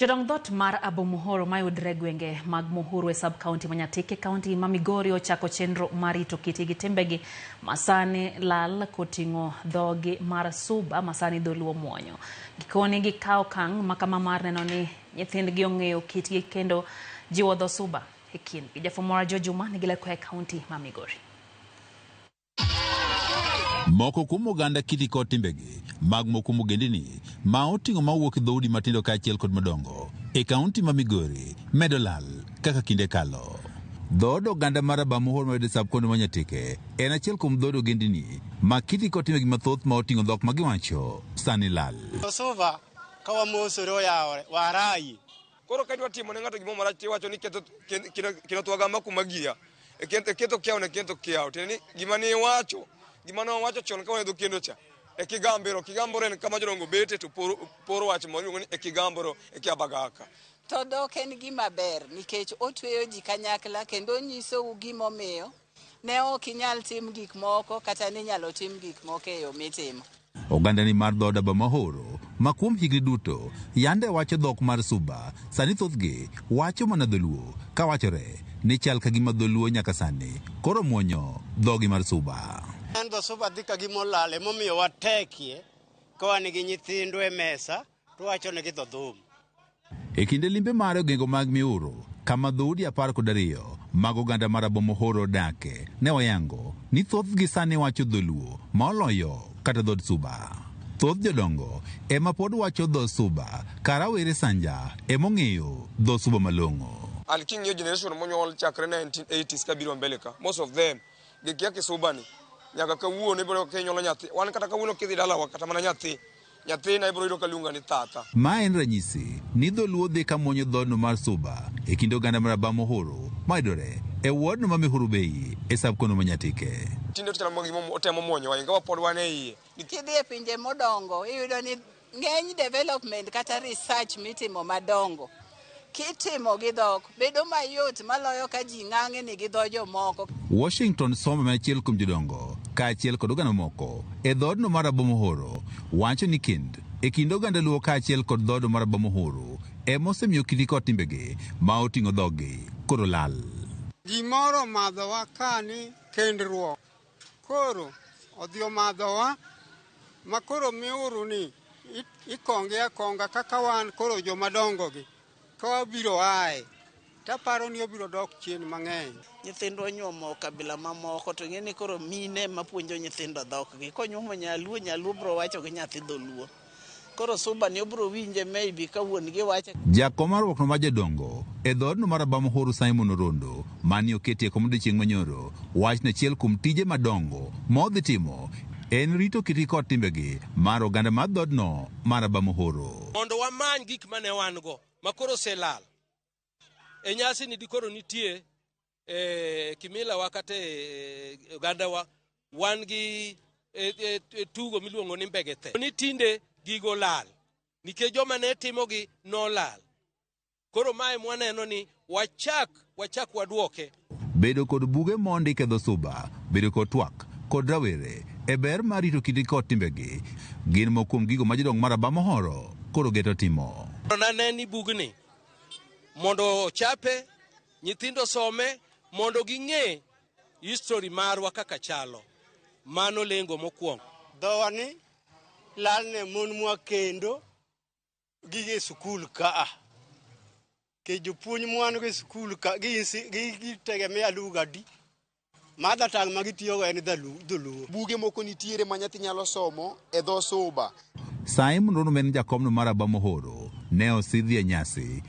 Jodong dhot mar Abomuhoro mayudre gwenge mag Muhuru e sub-county Manyatike County ma Migori ochako chenro mar rito kitgi timbegi masani lal koting'o dhogi mar Suba masani dholuo muonyo. Gikoni gikawo okang' makama mar neno ni nyithindgi ong'eyo kitgi kendo jiwo dho Suba e kindgi. Jafwambo Jojuma nigi leko e kaunti ma Migori. Moko kuom oganda kiti kod timbegi mag moko mogendini ma oting'o mawuok dhoudi matindo kaachiel kod madongo e kaunti ma Migori medo lal kaka kinde kalo. Dhood oganda mar Abomuhoro mayude sub-county Manyatike en achiel kuom dhood ogendini ma kiti kod timbegi mathoth ma oting'o dhok magiwacho sani lal. Suba kawa mosore oyawore warai. Koro kadwa timo ne ng'ato gimo marach tiwacho ni kino twagama kuma gia e keto kiaw ne keto kiaw teni gima ni wacho gima no wacho chon ka wedo kendo cha e kigamboro en kama jodongo bete to poro wach moro ni e kigamboro e kiabagaka to dok en gima ber nikech otweyo ji kanyakla kendo nyiso gima omiyo ne ok inyal tim gik moko kata ne nyalo tim gik moko e yo mitimo. Oganda ni mar dhood Abomuhoro ma kuom higni duto yande wacho dhok mar Suba sani thothgi wacho mana dholuo ka wachore ni chal ka gima dholuo nyaka sani koro muonyo dhogi mar Suba. Dho Suba dhika gimolale momiyo watekie kwa nigi nyithindo e mesa to wacho ne gidho dhum. E kinde limbe mare ogengo mag Miuru kama dhoudi 12 mag oganda mar Abomuhoro dake ne oyango ni thothgi sani wacho dholuo ma oloyo kata dhod Suba. Thoth jodongo ema pod wacho dho Suba karawere sanja emong'eyo dho Suba malong'o. An king'iyo generation monyuol chakre 1980s kabiro mbele ka most of them gikia Kisuba ni nyaka kawuono ibiro kenyolo nyathi wan kata kawuono kidhi dalawa kata mana nyathi na ibiro yudo kaluonga ni tata. Ma en ranyisi ni dholuo dhi ka muonyo dhoodno mar Suba e kinde oganda mar Abomuhoro mayudore e wardno ma Mihuru Bei e sub-county Manyatike. Tinde tutamo gimo otemo muonyo wa ingawa pod wan e iye. Kidhi e pinje modongo iyudo ni ng'eny development kata research mitimo madongo kitimo gi dhok bedo mayot maloyo ka ji ng'ang'e ni gi dho jomoko. Washington Somba achiel kuom jodongo kaachiel kod oganda moko e dhoodno mar Abomuhoro wacho ni e kind oganda luo kaachiel kod dhoodno mar Abomuhoro emosemiyo kiti kod timbegi ma oting'o dhogi koro lal. Gimoro madhowa kani kendruok koro odhi omadhowa ma koro Miuru ni ikonge akonga kaka wan koro jomadongo gi ka biro ae taparo ni obiro dok chien mang'eny. Nyithindo nyuomo kabila mamoko to ng'eni koro mine mapuonjo nyithindo dhokgi konyuomo nyaluo bro wacho gi nyathi dholuo koro Suba ni obro winje maybe ka wuon gi wacho. Jakom mar ruokno ma jodongo e dhoodno mar Abomuhoro Simon Orondo mani oketie komode chieng' manyoro wach na achiel kuom tije madongo modhi timo en rito kiti kod timbegi mar oganda mar dhoodno mar Abomuhoro. Mondo wamany gik mane wan go makoro selal e nyasi ni dikoro nitie kimila wakate oganda wa wan gi tugo miluongo ni mbegete ni tinde gigo lal nikech joma ne timo gi no lal koro mae mwaneno ni wachak wadwoke. Bedo kod buge mondike dho Suba bedo kod twak kod rawere e ber mar rito kiti kod timbegi gin mokuom gigo ma jodong mar Abomuhoro koro geto timo. Naneni bugni mondo chape nyithindo some mondo ging'e history marwa kaka chalo mano lengo mokwongo. Dhowa ni lal ne mon mwa kendo gige skul ka ke jopuonj mwan ge skul ka gi tegemea lugha di mother tongue magitiyogo en dholuo. Buge moko nitiere ma nyathi nyalo somo e dho Suba. Simon Orondo en jakomno mar Abomuhoro ne osidhi e nyasi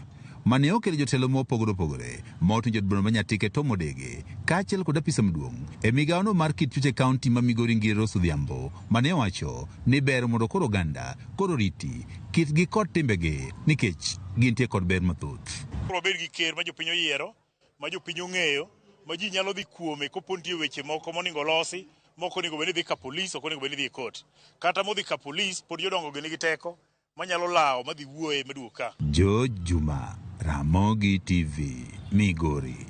mane okelo jotelo mopogore opogore ma oting'o jodongo Manyatike to modege kaachiel kod apisa maduong' e migawono mar kit chuech e kaunti ma Migori Ngire Rose Odhiambo mane wacho ni ber mondo koro oganda koro riti kitgi kod timbegi nikech gintie kod ber mathoth. Koro bed gi ker ma jopiny oyiero ma jopiny ong'eyo ma ji nyalo dhi kuome kopo nitie weche moko monego losi moko onego bed ni dhi ka polis ok onego bed ni dhi kot kata modhi ka polis pod jodongo gi nigi teko manyalo lawo madhi wuoye maduoka. Jojuma, Ramogi TV, Migori.